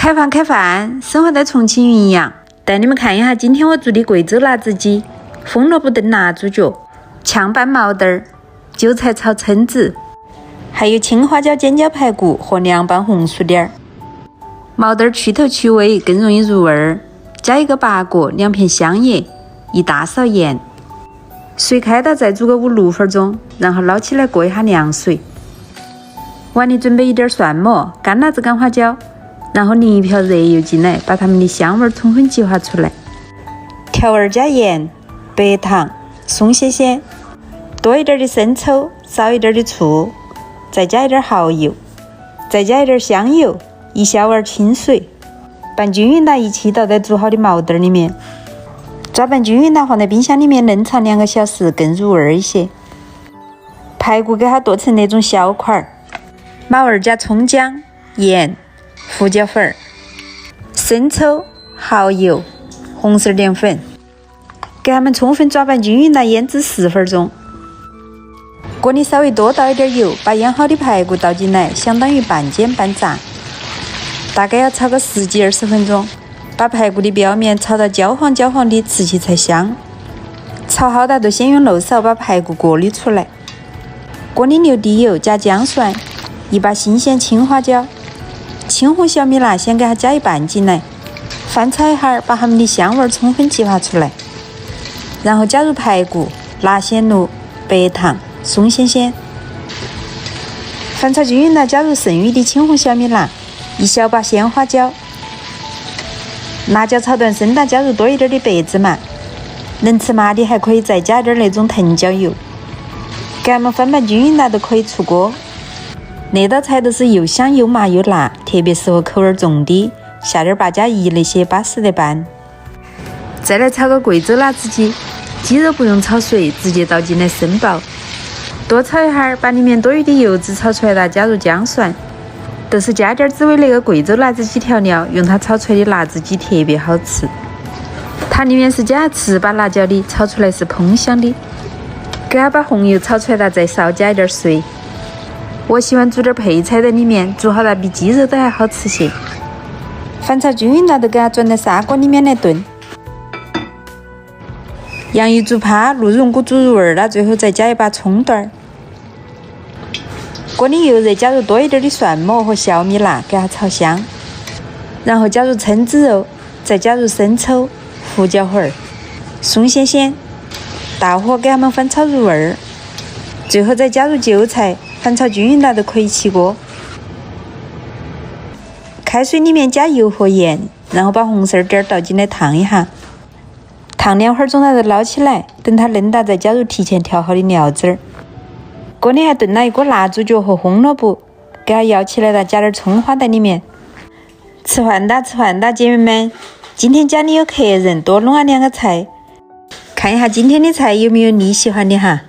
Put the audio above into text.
開飯！生活在重慶雲陽，帶你們看一下今天我做的貴州辣子雞、紅蘿蔔燉蠟豬腳、炝拌毛豆兒、韭菜炒蛏子，還有青花椒尖椒排骨和涼拌紅薯點兒。毛豆兒去頭去尾，更容易入味兒。加一個八角，2片香葉，1大勺鹽。水開到再煮個5-6分鐘，然後撈起來過一下涼水。碗裡準備一點蒜末、乾辣子、乾花椒，然後淋一瓢熱油進來，把它們的香味充分激發出來。調味加鹽、白糖、松鲜鮮，多一點的生抽，少一點的醋，再加一點蠔油，再加一點香油，1小碗清水，拌均匀它一起倒在煮好的毛豆裡面。抓拌均匀它放在冰箱裡面冷藏2個小時，更入味一些。排骨給它剁成那種小塊，码味加蔥薑、鹽、胡椒粉、生抽、蠔油、紅色澱粉，給它們充分抓拌均匀它醃制10分鐘。鍋裡稍微多倒一點油，把醃好的排骨倒進來，相當於半煎半炸，大概要炒個10幾20分鐘。把排骨的表面炒到焦黃的，吃起才香。炒好它就先用漏勺把排骨过滤出来。鍋裡留滴油，加姜蒜，1把新鮮青花椒，青紅小米辣先給它加一半進來，翻炒一下，把它們的香味充分激發出來。然後加入排骨、辣鮮露、白糖、松鮮鮮，翻炒均匀了，加入剩餘的青紅小米辣，1小把鮮花椒。辣椒炒断生，加入多一點的白芝麻，能吃麻的還可以再加點那種藤椒油，給它們翻拌均匀了就可以出鍋。那道菜都是又香又麻又辣，特別適合口味重的，下點8加1那些巴適的拌。再來炒個貴州辣子雞，雞肉不用炒水，直接倒進來生爆，多炒一下，把裡面多余的油脂炒出來了，加入姜蒜。都是加点滋味那個貴州辣子雞調料，用它炒出來的辣子雞特別好吃。它裡面是加糍粑辣椒的，炒出來是烹香的。給它把紅油炒出來了，再少加一點水。我喜歡煮點配菜在裡面，煮好了比雞肉都還好吃些。翻炒均匀了，就給它轉到砂鍋裡面來燉。洋芋煮趴，鹿茸菇煮入味了，最後再加一把蔥段兒。鍋裡油熱，加入多一點的蒜末和小米辣，給它炒香。然後加入蛏子肉，再加入生抽、胡椒粉、松鲜鲜，大火給它們翻炒入味兒。最後再加入韭菜，翻炒均匀了就可以起鍋。開水裡面加油和鹽，然後把紅柿點倒進來燙一下，燙2會兒鐘它就撈起來，等它嫩了再加入提前調好的料汁兒。鍋裡還燉了一鍋辣豬腳和紅蘿蔔，給它舀起來了，加點蔥花在裡面。吃飯噠，姐妹們！今天家裡有客人，多弄啊2個菜，看一下今天的菜有沒有你喜歡的哈。